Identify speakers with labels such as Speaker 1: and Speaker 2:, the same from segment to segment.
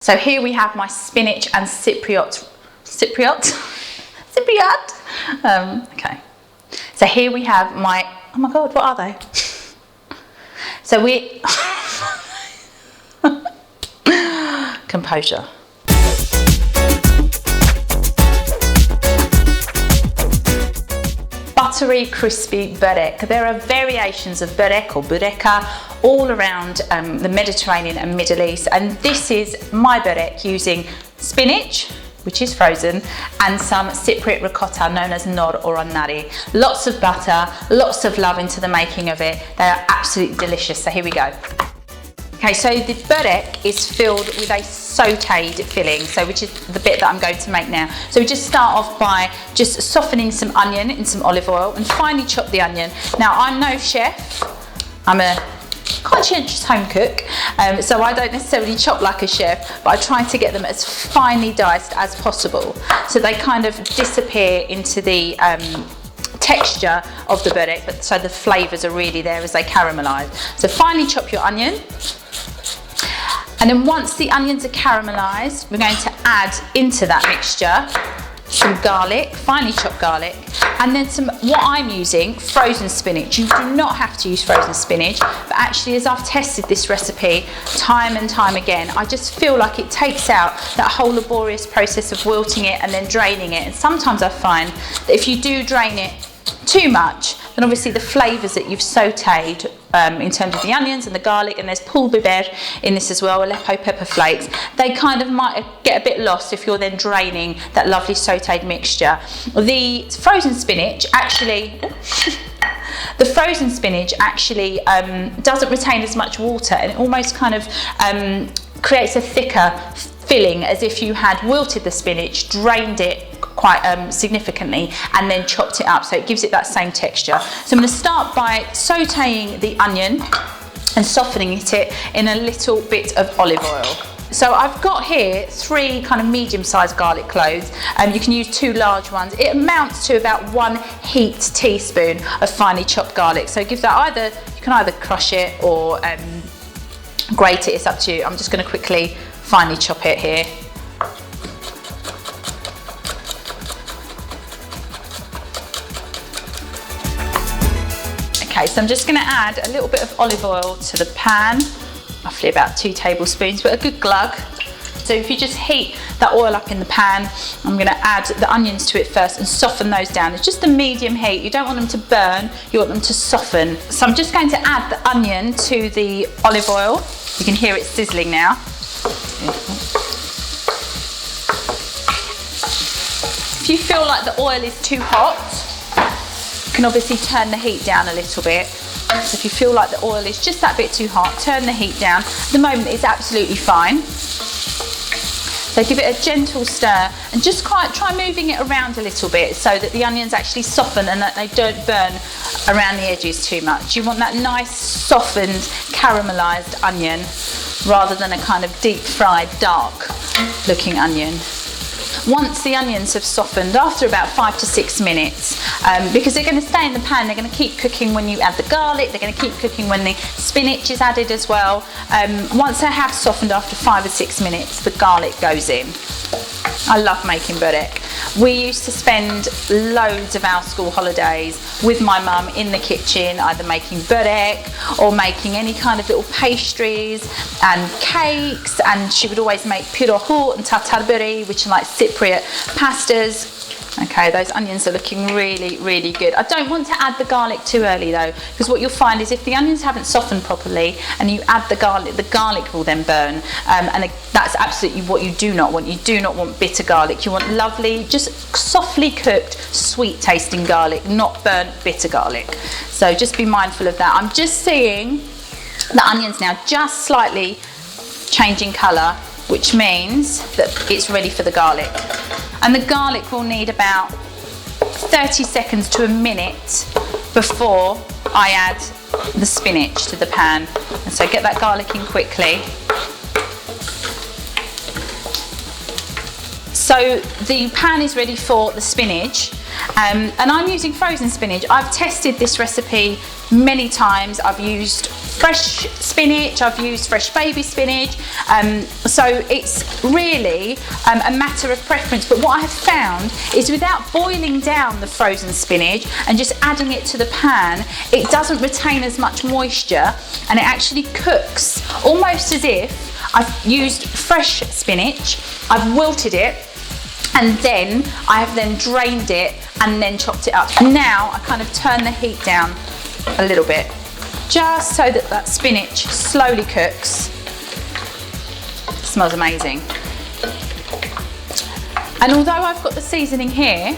Speaker 1: So here we have my spinach and Cypriot. Okay. So here we have my, oh my God, what are they? So we, composure. Buttery, crispy Börek. There are variations of Börek or bureka all around the Mediterranean and Middle East, and this is my Börek using spinach, which is frozen, and some Cypriot ricotta known as nor or anari. Lots of butter, lots of love into the making of it. They are absolutely delicious. So here we go. Okay, so the Börek is filled with a sautéed filling, so which is the bit that I'm going to make now. So we just start off by just softening some onion in some olive oil and finely chop the onion. Now, I'm no chef, I'm a conscientious home cook, so I don't necessarily chop like a chef, but I try to get them as finely diced as possible so they kind of disappear into the texture of the Börek, but so the flavours are really there as they caramelise. So finely chop your onion. And then once the onions are caramelised, we're going to add into that mixture some garlic, finely chopped garlic, and then some, what I'm using, frozen spinach. You do not have to use frozen spinach, but actually as I've tested this recipe time and time again, I just feel like it takes out that whole laborious process of wilting it and then draining it. And sometimes I find that if you do drain it too much, then obviously the flavours that you've sautéed in terms of the onions and the garlic, and there's biber in this as well, Aleppo pepper flakes, they kind of might get a bit lost if you're then draining that lovely sautéed mixture. The frozen spinach actually doesn't retain as much water, and it almost kind of creates a thicker filling as if you had wilted the spinach, drained it quite significantly, and then chopped it up, so it gives it that same texture. So I'm going to start by sautéing the onion and softening it in a little bit of olive oil. So I've got here 3 kind of medium-sized garlic cloves, and you can use 2 large ones. It amounts to about 1 heaped teaspoon of finely chopped garlic. So give that you can either crush it or grate it, it's up to you. I'm just going to quickly finely chop it here. Okay, so I'm just going to add a little bit of olive oil to the pan, roughly about 2 tablespoons, but a good glug. So if you just heat that oil up in the pan, I'm going to add the onions to it first and soften those down. It's just a medium heat. You don't want them to burn, you want them to soften. So I'm just going to add the onion to the olive oil. You can hear it sizzling now. If you feel like the oil is too hot, you can obviously turn the heat down a little bit. So if you feel like the oil is just that bit too hot, turn the heat down. At the moment it's absolutely fine. So give it a gentle stir and just try moving it around a little bit so that the onions actually soften and that they don't burn around the edges too much. You want that nice softened caramelised onion rather than a kind of deep fried dark looking onion. Once the onions have softened, after about 5 to 6 minutes, because they're going to stay in the pan, they're going to keep cooking when you add the garlic, they're going to keep cooking when the spinach is added as well. Once they have softened after 5 or 6 minutes, the garlic goes in. I love making Börek. We used to spend loads of our school holidays with my mum in the kitchen, either making Börek or making any kind of little pastries and cakes, and she would always make pirahut and tartarburi, which are like Cypriot pastas. Okay, those onions are looking really, really good. I don't want to add the garlic too early though, because what you'll find is if the onions haven't softened properly and you add the garlic will then burn, and that's absolutely what you do not want. You do not want bitter garlic. You want lovely, just softly cooked, sweet tasting garlic, not burnt bitter garlic. So just be mindful of that. I'm just seeing the onions now just slightly changing colour, which means that it's ready for the garlic. And the garlic will need about 30 seconds to a minute before I add the spinach to the pan. And so get that garlic in quickly. So the pan is ready for the spinach, and I'm using frozen spinach. I've tested this recipe many times. I've used fresh spinach, I've used fresh baby spinach, so it's really a matter of preference. But what I have found is without boiling down the frozen spinach and just adding it to the pan, it doesn't retain as much moisture, and it actually cooks almost as if I've used fresh spinach, I've wilted it, and then I have then drained it and then chopped it up. Now I kind of turn the heat down a little bit, just so that that spinach slowly cooks. It smells amazing. And although I've got the seasoning here,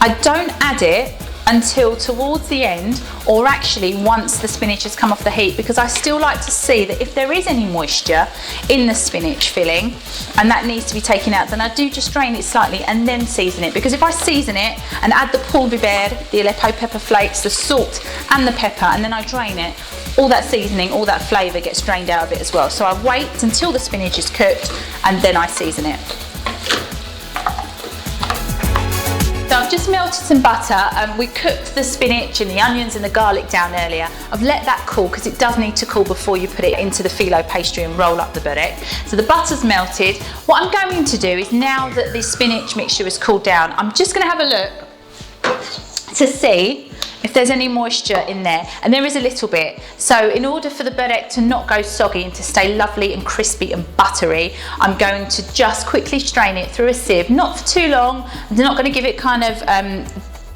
Speaker 1: I don't add it until towards the end, or actually once the spinach has come off the heat, because I still like to see that if there is any moisture in the spinach filling and that needs to be taken out, then I do just drain it slightly and then season it. Because if I season it and add the biber, the Aleppo pepper flakes, the salt and the pepper, and then I drain it, all that seasoning, all that flavour gets drained out of it as well. So I wait until the spinach is cooked and then I season it. So I've just melted some butter, and we cooked the spinach and the onions and the garlic down earlier. I've let that cool because it does need to cool before you put it into the filo pastry and roll up the Börek. So the butter's melted. What I'm going to do is, now that the spinach mixture has cooled down, I'm just going to have a look to see if there's any moisture in there, and there is a little bit. So in order for the Börek to not go soggy and to stay lovely and crispy and buttery, I'm going to just quickly strain it through a sieve, not for too long. I'm not going to give it kind of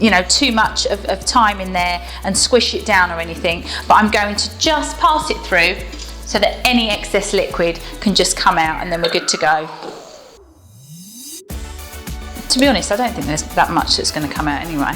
Speaker 1: you know, too much of time in there and squish it down or anything, but I'm going to just pass it through so that any excess liquid can just come out, and then we're good to go. To be honest, I don't think there's that much that's going to come out anyway.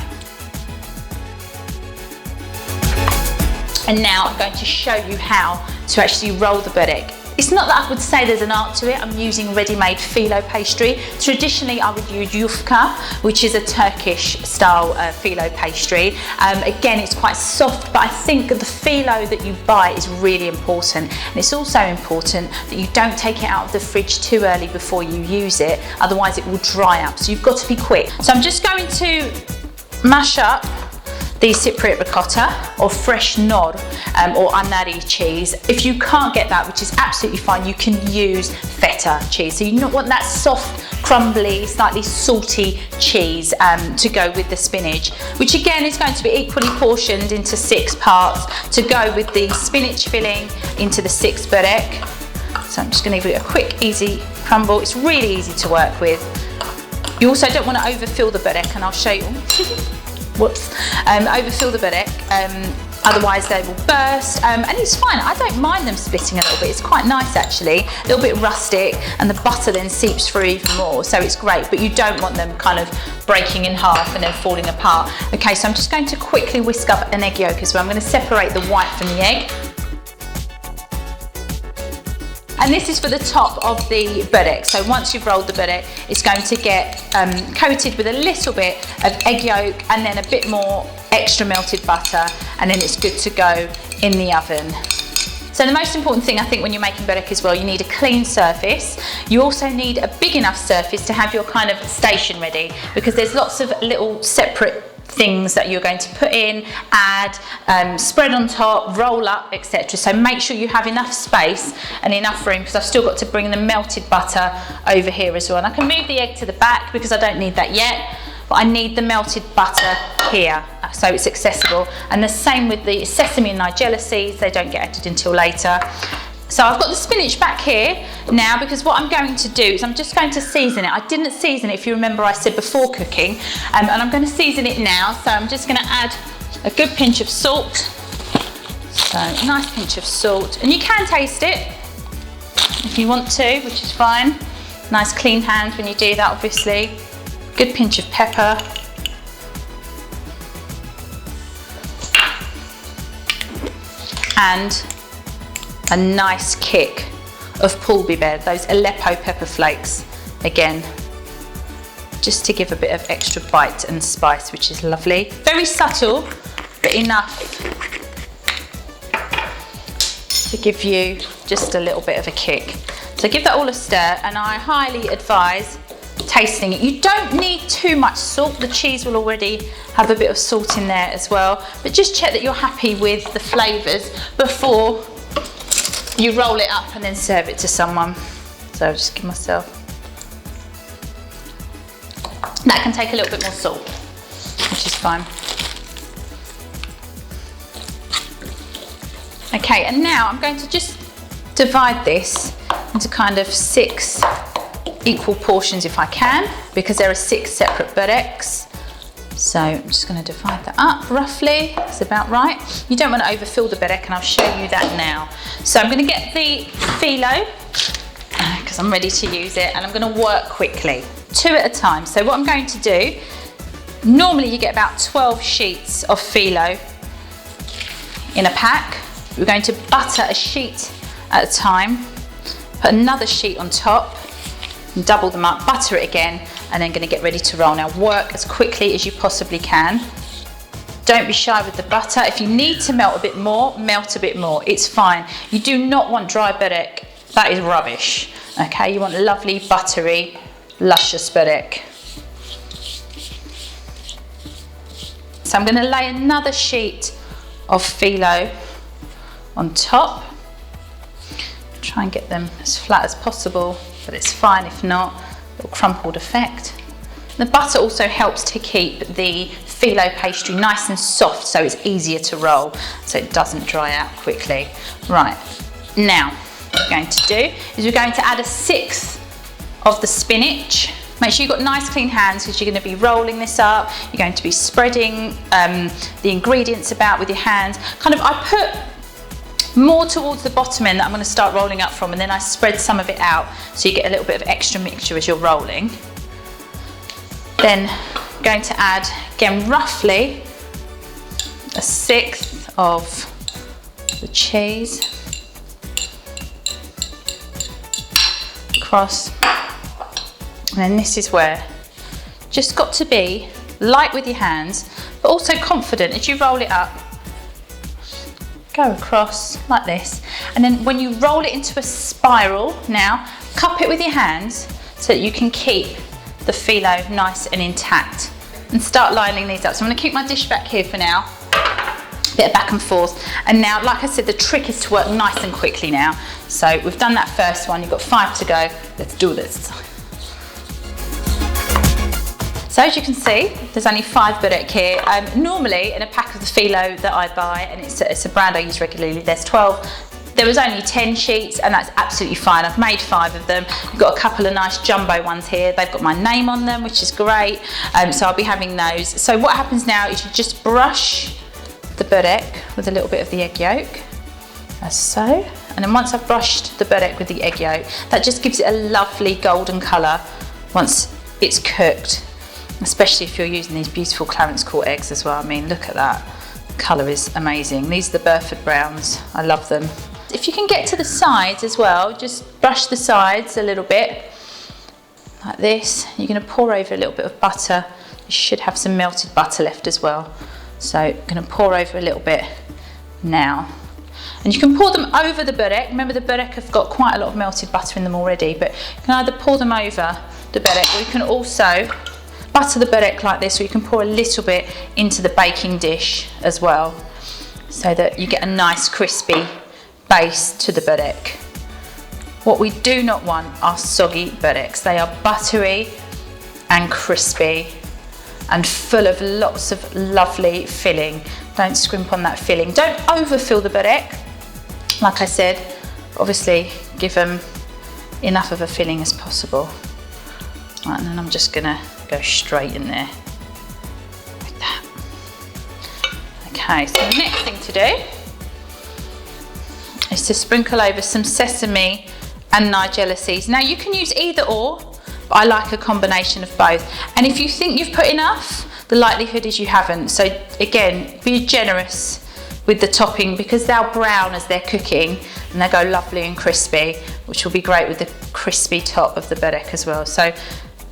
Speaker 1: And now I'm going to show you how to actually roll the Börek. It's not that I would say there's an art to it. I'm using ready-made filo pastry. Traditionally, I would use yufka, which is a Turkish style filo pastry. Again, it's quite soft, but I think the filo that you buy is really important. And it's also important that you don't take it out of the fridge too early before you use it, otherwise it will dry up. So you've got to be quick. So I'm just going to mash up the Cypriot ricotta or fresh nor or anari cheese. If you can't get that, which is absolutely fine, you can use feta cheese. So you don't want that soft, crumbly, slightly salty cheese to go with the spinach, which again is going to be equally portioned into 6 parts to go with the spinach filling into the 6 Börek. So I'm just going to give it a quick, easy crumble. It's really easy to work with. You also don't want to overfill the Börek, and I'll show you. Whoops, overfill the Börek, otherwise they will burst, and it's fine. I don't mind them splitting a little bit. It's quite nice actually, a little bit rustic, and the butter then seeps through even more, so it's great. But you don't want them kind of breaking in half and then falling apart. Okay, so I'm just going to quickly whisk up an egg yolk as well. I'm going to separate the white from the egg. And this is for the top of the Börek. So once you've rolled the Börek, it's going to get coated with a little bit of egg yolk and then a bit more extra melted butter, and then it's good to go in the oven. So the most important thing I think when you're making Börek as well, you need a clean surface. You also need a big enough surface to have your kind of station ready, because there's lots of little separate things that you're going to put in, add, spread on top, roll up, etc. So make sure you have enough space and enough room, because I've still got to bring the melted butter over here as well. And I can move the egg to the back because I don't need that yet, but I need the melted butter here so it's accessible. And the same with the sesame and nigella seeds, they don't get added until later. So I've got the spinach back here now, because what I'm going to do is I'm just going to season it. I didn't season it, if you remember I said before cooking, and I'm going to season it now. So I'm just going to add a good pinch of salt. So a nice pinch of salt, and you can taste it if you want to, which is fine. Nice clean hands when you do that, obviously. Good pinch of pepper. And a nice kick of biber, those Aleppo pepper flakes, again, just to give a bit of extra bite and spice, which is lovely. Very subtle, but enough to give you just a little bit of a kick. So give that all a stir, and I highly advise tasting it. You don't need too much salt. The cheese will already have a bit of salt in there as well, but just check that you're happy with the flavours before you roll it up and then serve it to someone. So I'll just give myself. That can take a little bit more salt, which is fine. Okay, and now I'm going to just divide this into kind of 6 equal portions if I can, because there are 6 separate Böreks. So I'm just going to divide that up roughly. It's about right. You don't want to overfill the Börek, and I'll show you that now. So I'm going to get the filo because I'm ready to use it, and I'm going to work quickly, 2 at a time. So what I'm going to do, normally you get about 12 sheets of filo in a pack. We're going to butter a sheet at a time, put another sheet on top, and double them up, butter it again, and then going to get ready to roll. Now work as quickly as you possibly can. Don't be shy with the butter. If you need to melt a bit more, melt a bit more. It's fine. You do not want dry Börek. That is rubbish. Okay, you want lovely, buttery, luscious Börek. So I'm going to lay another sheet of filo on top. Try and get them as flat as possible, but it's fine if not, a little crumpled effect. The butter also helps to keep the filo pastry nice and soft, so it's easier to roll, so it doesn't dry out quickly. Right, now what we're going to do is we're going to add a 1/6 of the spinach. Make sure you've got nice clean hands, because you're going to be rolling this up. You're going to be spreading the ingredients about with your hands. I put more towards the bottom end that I'm going to start rolling up from, and then I spread some of it out so you get a little bit of extra mixture as you're rolling. Then I'm going to add, again, roughly a 1/6 of the cheese across, and then this is where just got to be light with your hands, but also confident as you roll it up. Go across like this, and then when you roll it into a spiral, now cup it with your hands so that you can keep the filo nice and intact, and start lining these up. So I'm going to keep my dish back here for now, bit of back and forth, and now, like I said, the trick is to work nice and quickly now. So we've done that first one, you've got 5 to go. Let's do this. So as you can see, there's only 5 Börek here. Normally in a pack of the filo that I buy, and it's a brand I use regularly, there's 12. There was only 10 sheets, and that's absolutely fine. I've made 5 of them. I've got a couple of nice jumbo ones here. They've got my name on them, which is great. So I'll be having those. So what happens now is you just brush the Börek with a little bit of the egg yolk, as so. And then once I've brushed the Börek with the egg yolk, that just gives it a lovely golden colour once it's cooked. Especially if you're using these beautiful Clarence Court eggs as well. I mean, look at that. The colour is amazing. These are the Burford Browns. I love them. If you can get to the sides as well, just brush the sides a little bit, like this. You're going to pour over a little bit of butter. You should have some melted butter left as well. So I'm going to pour over a little bit now. And you can pour them over the Börek. Remember, the Börek have got quite a lot of melted butter in them already, but you can either pour them over the Börek, or you can also butter the Börek like this, or you can pour a little bit into the baking dish as well, so that you get a nice crispy base to the Börek. What we do not want are soggy Böreks. They are buttery and crispy and full of lots of lovely filling. Don't scrimp on that filling. Don't overfill the Börek. Like I said, obviously give them enough of a filling as possible. Right, and then I'm just gonna go straight in there like that. Okay, so the next thing to do is to sprinkle over some sesame and nigella seeds. Now you can use either or, but I like a combination of both. And if you think you've put enough, the likelihood is you haven't. So again, be generous with the topping, because they'll brown as they're cooking and they'll go lovely and crispy, which will be great with the crispy top of the Börek as well. So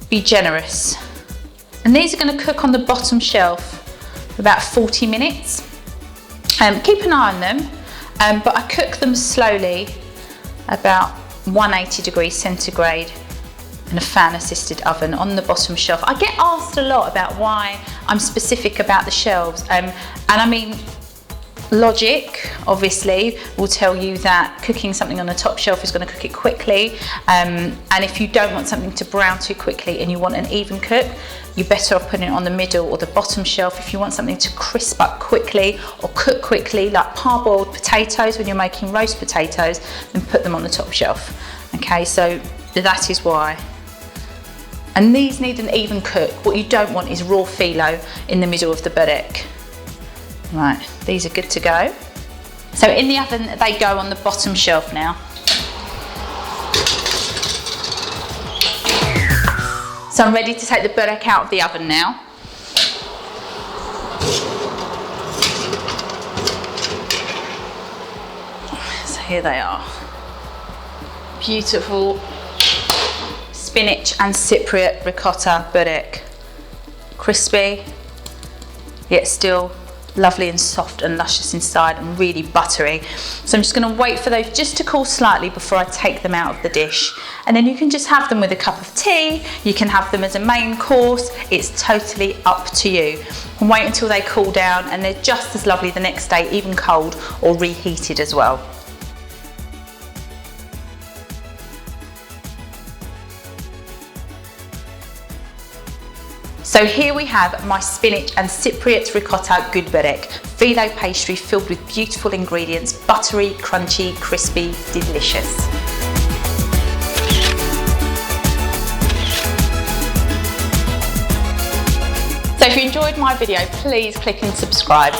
Speaker 1: be generous. And these are going to cook on the bottom shelf for about 40 minutes. Keep an eye on them, but I cook them slowly, about 180 degrees centigrade in a fan assisted oven on the bottom shelf. I get asked a lot about why I'm specific about the shelves, and I mean, Logic, obviously, will tell you that cooking something on the top shelf is going to cook it quickly, and if you don't want something to brown too quickly and you want an even cook, you're better off putting it on the middle or the bottom shelf. If you want something to crisp up quickly or cook quickly, like parboiled potatoes when you're making roast potatoes, then put them on the top shelf. Okay, so that is why. And these need an even cook. What you don't want is raw filo in the middle of the börek. Right, these are good to go. So in the oven they go on the bottom shelf now. So I'm ready to take the börek out of the oven now. So here they are. Beautiful spinach and Cypriot ricotta börek. Crispy, yet still lovely and soft and luscious inside and really buttery. So I'm just going to wait for those just to cool slightly before I take them out of the dish. And then you can just have them with a cup of tea, you can have them as a main course, it's totally up to you. And wait until they cool down, and they're just as lovely the next day, even cold or reheated as well. So here we have my spinach and Cypriot ricotta good börek, filo pastry filled with beautiful ingredients, buttery, crunchy, crispy, delicious. So if you enjoyed my video, please click and subscribe.